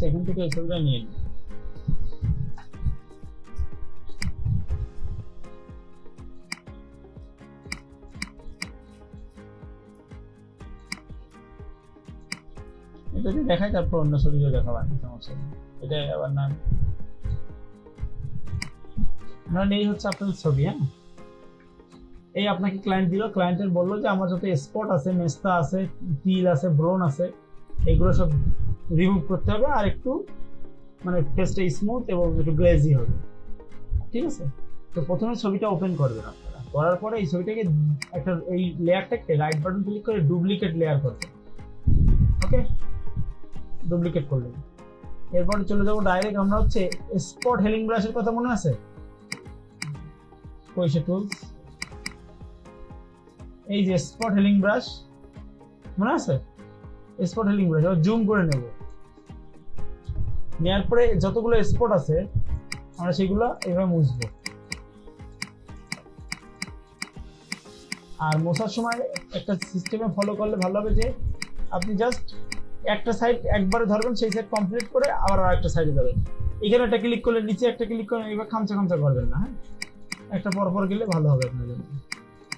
আছে, এখান থেকে এই ছবিটা নিয়ে নিই। এটা দিয়ে দেখাই, তারপর অন্য ছবিও দেখাবেন, সমস্যা নেই। এটাই আবার না মানে এই হচ্ছে আপনার ছবি। হ্যাঁ, এই আপনাকে ক্লায়েন্ট দিল, ক্লায়েন্টের বললো যে আমার যত স্পট আছে, মেস্তা আছে, তিল আছে, ব্রোন আছে, এগুলো সব রিমুভ করতে হবে, আর একটু মানে ফেসটা স্মুথ এবং একটু গ্লেজি হবে। ঠিক আছে, তো প্রথমে ছবিটা ওপেন করবেন আপনারা। করার পরে এই ছবিটাকে একটা এই লেয়ারটাকে রাইট বাটন ক্লিক করে ডুপ্লিকেট লেয়ার করবেন। ওকে, ডুপ্লিকেট করলেন। এরপরে চলে যাবো ডাইরেক্ট আমরা হচ্ছে স্পট হেলিং ব্রাশের কথা মনে আছে? কইসে টুলস, এই যে স্পট হেলিং ব্রাশ মনে আছে? স্পট হেলিং ব্রাশ জুম করে নেব। নেওয়ার পরে যতগুলো স্পট আছে আমরা সেগুলো এভাবে মুছবো। আর মোছার সময় একটা সিস্টেমে ফলো করলে ভালো হবে, যে আপনি জাস্ট একটা সাইড একবারে ধরবেন, সেই সাইড কমপ্লিট করে আবার আরেকটা সাইডে যাবেন। এখানে একটা ক্লিক করলে নিচে একটা ক্লিক করলে, এবার খামচা খামচা করবেন না। হ্যাঁ, একটা পরপর গেলে ভালো হবে আপনার জন্য,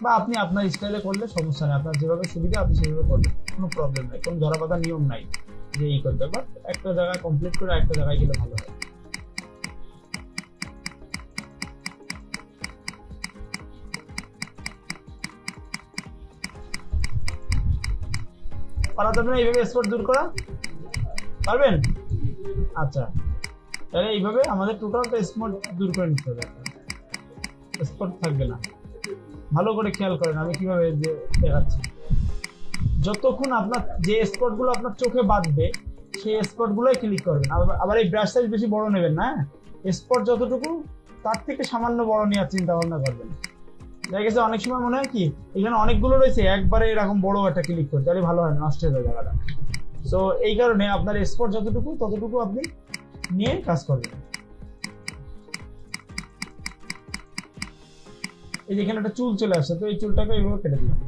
বা আপনি আপনার স্টাইলে করলে সমস্যা নেই, আপনার যেভাবে সুবিধা আপনি সেভাবে করবেন, কোনো প্রবলেম নাই, কোনো ধরা বাঁধা নিয়ম নাই যে এই করতে। বাট একটা জায়গায় কমপ্লিট করে একটা জায়গায় গেলে ভালো হয়। পারা যাবে না এইভাবে স্পট দূর করা? পারবেন? আচ্ছা, তাহলে এইভাবে আমাদের টোটালটা স্পট দূর করে নিতে হবে, স্পট থাকবে না। ভালো করে খেয়াল করেন আমি কিভাবে দেখাচ্ছি। যতক্ষণ আপনার যে স্পটগুলো আপনার চোখে বাঁধবে সেই স্পটগুলোই ক্লিক করবেন। আবার এই ব্রাশ সাইজ বেশি বড় নেবেন না, স্পট যতটুকু তার থেকে সামান্য বড় নেওয়ার চিন্তা ভাবনা করবেন। দেখা গেছে অনেক সময় মনে হয় কি এখানে অনেকগুলো রয়েছে, একবারে এরকম বড় একটা ক্লিক করতে, তাহলে ভালো হয় না, নষ্ট হয়ে যায় জায়গাটা। সো এই কারণে আপনার স্পট যতটুকু ততটুকু আপনি নিয়ে কাজ করবেন। এই যেখানে একটা চুল চলে আসছে, তো এই চুলটাকে এইভাবে কেটে দিলাম।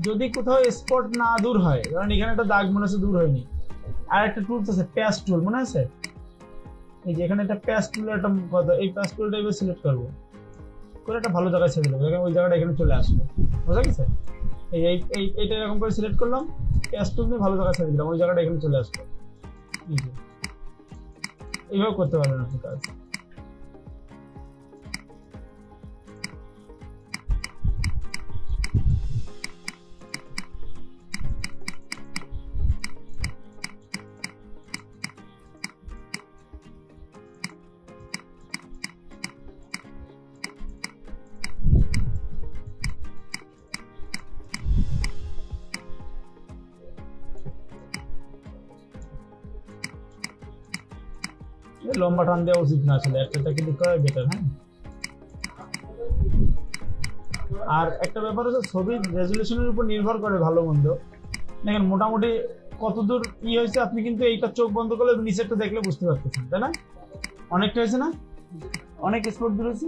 যদি কোথাও স্পট না দূর হয়, কারণ এখানে একটা দাগ মনে হচ্ছে দূর হয়নি, আর একটা টুলস আছে প্যাচ টুল, মনে আছে? এই যে এখানে একটা প্যাচ টুল, একটা কথা, এই প্যাচ টুলটা এবার সিলেক্ট করবো করে একটা ভালো জায়গায় ছেড়ে দেবো, ওই জায়গাটা এখানে চলে আসবে। বুঝা গেছে? এইটা এরকম করে সিলেক্ট করলাম, প্যাচ টুল দিয়ে ভালো জায়গায় ছেড়ে দিলাম, ওই জায়গাটা এখানে চলে আসবে। এইভাবে করতে পারবেন আপনি কাজ। লম্বা টান দেওয়া উচিত না, আসলে একটা ক্লিক করাই বেটার। হ্যাঁ, আর একটা ব্যাপার হচ্ছে ছবির রেজুলেশনের উপর নির্ভর করে ভালো মন্দ। দেখেন মোটামুটি কতদূর হয়েছে, আপনি কিন্তু এইটা চোখ বন্ধ করলে নিচেরটা দেখলে বুঝতে পারতেছেন, তাই না? অনেকটা হয়েছে না? অনেক স্পট দূর হয়েছে।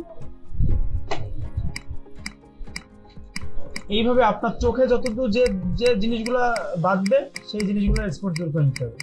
এইভাবে আপনার চোখে যতদূর যে যে জিনিসগুলো বাঁধবে সেই জিনিসগুলো স্পট দূর করে নিতে হবে।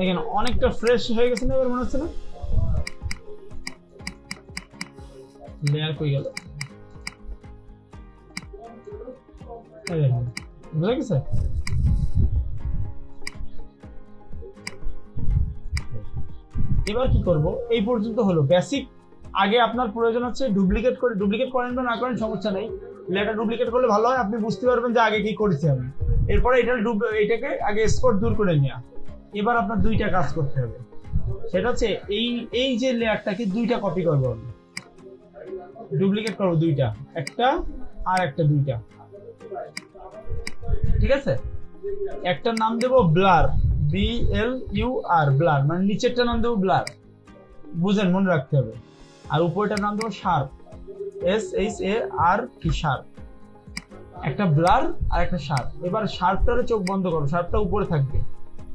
দেখেন অনেকটা ফ্রেশ হয়ে গেছে না, এবার মনে হচ্ছে না? লেয়ার কই গেল? বুঝা গেছে? এবার কি করব, এই পর্যন্ত হলো বেসিক। আগে আপনার প্রয়োজন হচ্ছে ডুপ্লিকেট করেন বা না করেন সমস্যা নেই, লেয়ারটা ডুপ্লিকেট করলে ভালো হয়, আপনি বুঝতে পারবেন যে আগে কি করেছি আমি। এরপরে এটাকে আগে স্পট দূর করে নেওয়া। এবার আপনার দুইটা কাজ করতে হবে, সেটা হচ্ছে এই যে লেয়ারটাকে দুইটা কপি করবো আমি, ডুপ্লিকেট করবো দুইটা, একটা আর একটা, দুইটা। ঠিক আছে, একটার নাম দেবো ব্লার, BLUR, ব্লার, মানে নিচেরটা নাম দেবো ব্লার, বুঝেন, মনে রাখতে হবে। আর উপরেটার নাম দেবো শার্প, SHARP, শার্প। একটা ব্লার আর একটা শার্প। এবার শার্পটারে চোখ বন্ধ করবো, শার্পটা উপরে থাকবে,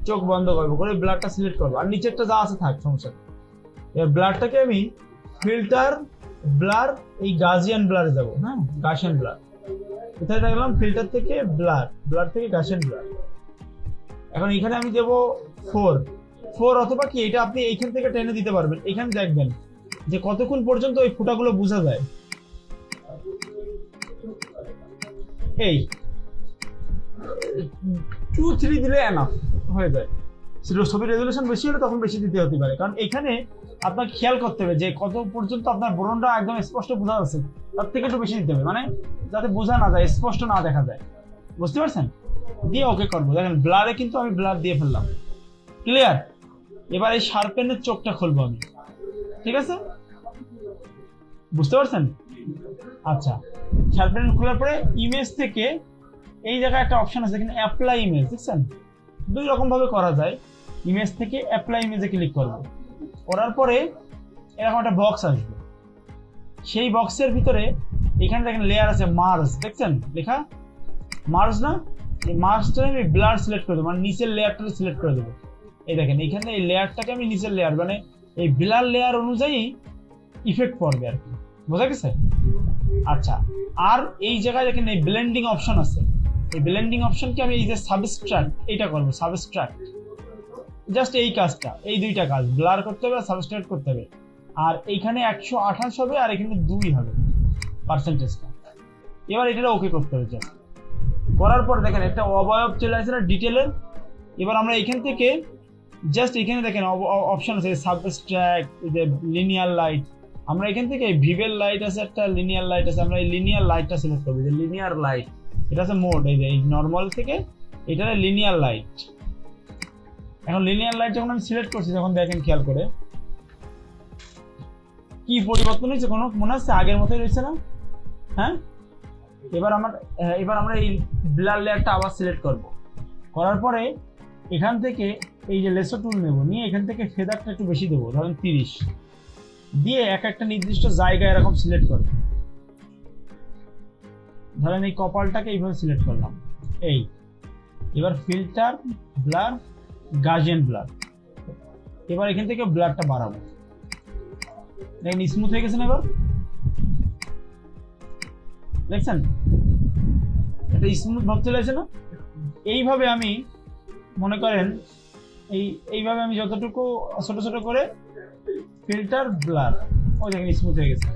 চোখ বন্ধ করবো করে ব্লারটা সিলেক্ট করবো, আর নিচেরটা যা আছে থাক, সমস্যা নেই। এবার ব্লারটাকে আমি ফিল্টার ব্লার, এই গাজিয়ান ব্লারে যাবো। হ্যাঁ, গাসিয়ান ব্লার কোথায় গেলাম, ফিল্টার থেকে ব্লার, ব্লার থেকে গাসিয়ান ব্লার। এখন এখানে আমি দেবো 4 অথবা কি, এটা আপনি এইখান থেকে টেনে দিতে পারবেন। এখানে দেখবেন যে কতক্ষণ পর্যন্ত ওই ফুটাগুলো বোঝা যায়। এই 2-3 দিলে এনাফ হয়ে যায়। ছবি রেজুলেশন বেশি হলে তখন বেশি দিতে হতে পারে, কারণ এখানে আপনাকে খেয়াল করতে হবে যে কত পর্যন্ত আপনার বোরনটা একদম স্পষ্ট বোঝা যাচ্ছে, তার থেকে একটু বেশি দিতে হবে, মানে যাতে বোঝা না যায়, স্পষ্ট না দেখা যায়। বুঝতে পারছেন? দিয়ে ওকে করবো। দেখেন ব্লারে কিন্তু আমি ব্লার দিয়ে ফেললাম, ক্লিয়ার। এবার এই শার্পেনের চোখটা খুলবো আমি, ঠিক আছে, বুঝতে পারছেন? আচ্ছা, শার্পেন খোলার পরে ইমেজ থেকে এই জায়গায় একটা অপশন আছে, এখানে অ্যাপ্লাই ইমেজ, দেখছেন? দুই রকম ভাবে করা যায়। ইমেজ থেকে অ্যাপ্লাই ইমেজে ক্লিক করব, করার পরে এরকম একটা বক্স আসবে। সেই বক্সের ভিতরে এখানে দেখেন লেয়ার আছে মার্জ, দেখছেন লেখা মার্জ না? এই মার্জটা আমি ব্লার সিলেক্ট করে দেবো, মানে নিচের লেয়ারটা সিলেক্ট করে দেবো। এই দেখেন এখানে এই লেয়ারটাকে আমি নিচের লেয়ার, মানে এই ব্লার লেয়ার অনুযায়ী ইফেক্ট পড়বে আর কি, বোঝা গেছে? আচ্ছা, আর এই জায়গায় দেখেন এই ব্লেন্ডিং অপশন আছে, এই ব্লেন্ডিং অপশনকে আমি এই যে সাবস্ট্রাক্ট, এইটা করবো, সাবস্ট্রাক্ট। জাস্ট এই কাজটা, এই দুইটা কাজ, ব্লার করতে হবে আর সাবস্ট্রাক্ট করতে হবে। আর এইখানে 128 হবে আর এখানে 2 হবে পার্সেন্টেজটা। এবার এটা ওকে করতে হবে। করার পর দেখেন একটা অবয়ব চলে আসছে না ডিটেলের। এবার আমরা এখান থেকে জাস্ট এখানে দেখেন অপশন আছে সাবস্ট্রাক্ট, যে লিনিয়ার লাইট, আমরা এখান থেকে ভিভেল লাইট আছে, একটা লিনিয়ার লাইট আছে, আমরা এই লিনিয়ার লাইটটা সিলেক্ট করবো, যে লিনিয়ার লাইট, এটা আছে মোড, এই যে এই নর্মাল থেকে এটা লিনিয়ার লাইট। এখন লিনিয়ার লাইট যখন আমি সিলেক্ট করছি, যখন দেখেন খেয়াল করে কি পরিবর্তন হয়েছে, কোনো মনে হচ্ছে আগের মতোই রয়েছে না? হ্যাঁ, এবার আমরা এই ব্লার লেয়ারটা আবার সিলেক্ট করব, করার পরে এখান থেকে এই যে লেসো টুল নেব, নিয়ে এখান থেকে ফেদারটা একটু বেশি দেবো, ধরেন 30 দিয়ে একটা নির্দিষ্ট জায়গায় এরকম সিলেক্ট করব। ধরেন এই কপালটাকে এইভাবে সিলেক্ট করলাম, এই এবার ফিল্টার ব্লার, গাজিয়ান ব্লার। এবার এখান থেকে ব্লারটা বাড়াবো, দেখেন স্মুথ হয়ে গেছে না? এবার দেখছেন এটা স্মুথ ভাব চলে আসে না? এইভাবে আমি মনে করেন এইভাবে আমি যতটুকু ছোট ছোট করে ফিল্টার ব্লার, ও দেখেন স্মুথ হয়ে গেছে।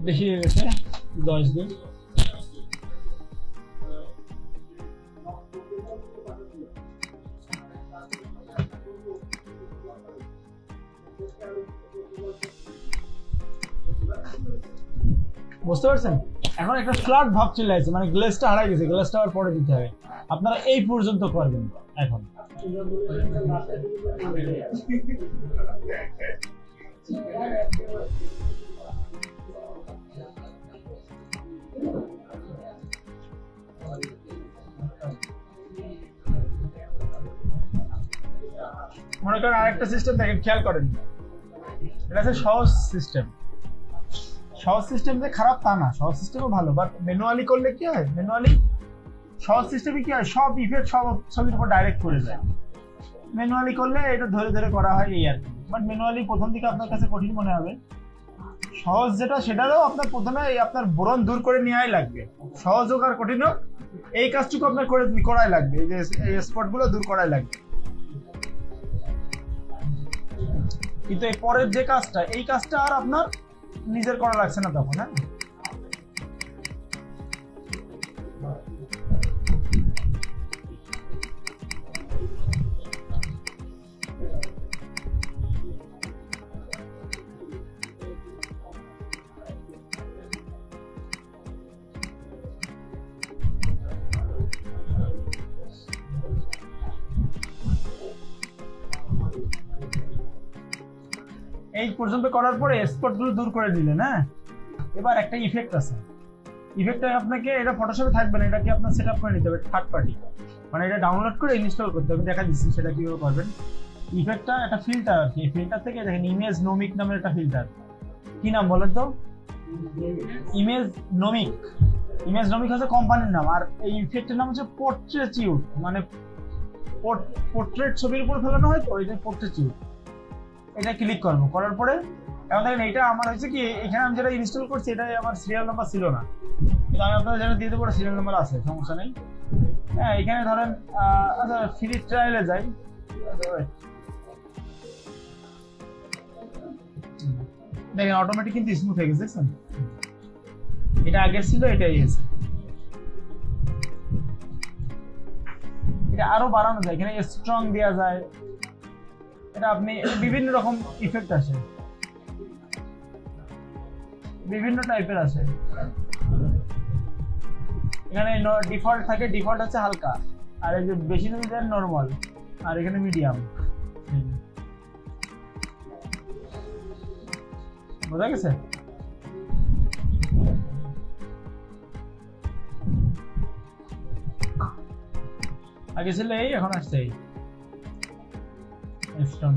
বেশি হয়ে গেছে, 10 দিন। বুঝতে পারছেন? এখন একটা ফ্ল্যাট ভাব চলে আসছে, মানে গ্লেজটা হারাই গেছে, গ্লেজটা আবার পরে দিতে হবে। আপনারা এই পর্যন্ত করবেন। এখন মনে করেন আরেকটা সিস্টেম দেখেন, খেয়াল করেন, এটা হচ্ছে সহজ সিস্টেম। সহজ সিস্টেম যে খারাপ তা না, সহজ সিস্টেমও ভালো, বাট ম্যানুয়ালি করলে কি হয়, ম্যানুয়ালি সহজ সিস্টেমে কি হয়, সব ইফেক্ট সব ছবির উপর ডাইরেক্ট করে যায়। ম্যানুয়ালি করলে এটা ধরে ধরে করা হয় এই আর কি। বাট ম্যানুয়ালি প্রথম দিকে আপনার কাছে কঠিন মনে হবে। সহজ যেটা, সেটারও আপনার প্রথমে আপনার বোরন দূর করে নেওয়াই লাগবে। সহজ হোক আর কঠিন হোক, এই কাজটুকু আপনার করাই লাগবে, এই যে এই স্পট গুলো দূর করাই লাগবে। কিন্তু এই পরের যে কাজটা, এই কাজটা আর আপনার নিজের করা লাগছে না তখন। হ্যাঁ, এই পর্যন্ত করার পরে স্পট গুলো দূর করে দিলেন। হ্যাঁ, এবার একটা ইফেক্ট আছে, ইফেক্টটা আপনাকে, এটা ফটোশপে থাকবে না, এটাকে আপনার সেট আপ করে নিতে হবে থার্ড পার্টি, মানে এটা ডাউনলোড করে ইনস্টল করতে হবে। দেখা দিচ্ছি সেটা কিভাবে করবেন। ইফেক্টটা একটা ফিল্টার আর কি, ফিল্টার থেকে দেখেন ইমেজ নোমিক নামের একটা ফিল্টার। কি নাম বলেন তো? ইমেজ নোমিক। ইমেজ নোমিক হচ্ছে কোম্পানির নাম, আর এই ইফেক্টের নাম হচ্ছে পোর্ট্রেটিউড, মানে পোর্ট্রেট ছবির উপর ফেলানো হয় তো, এটা পোর্ট্রেটিউড। এটা ক্লিক করবো, করার পরে এখন দেখেন এটা আমার হয়েছে কি, এখানে আমি যেটা ইনস্টল করছি এটাই আমার সিরিয়াল নাম্বার ছিল না, কিন্তু আমি আপনাদের যেটা দিয়ে দেবো সিরিয়াল নাম্বার আছে, সমস্যা নেই। হ্যাঁ, এখানে ধরেন আচ্ছা ফ্রি ট্রায়ালে যাই। দেখেন অটোমেটিক কিন্তু স্মুথ হয়ে গেছে, দেখছেন? এটা আগে ছিল, এটাই আছে। এটা আরো বাড়ানো যায়, এখানে স্ট্রং দেওয়া যায়, এটা আপনি বিভিন্ন রকম ইফেক্ট আছে, বিভিন্ন টাইপের আছে। এখানে ডিফল্ট থাকে, ডিফল্ট হচ্ছে হালকা, আর এই যে বেশি যদি দেন নরমাল, আর এখানে মিডিয়াম। বোঝা গেছে? আগে ছিল এই, এখন আসছে এই স্ট্রং।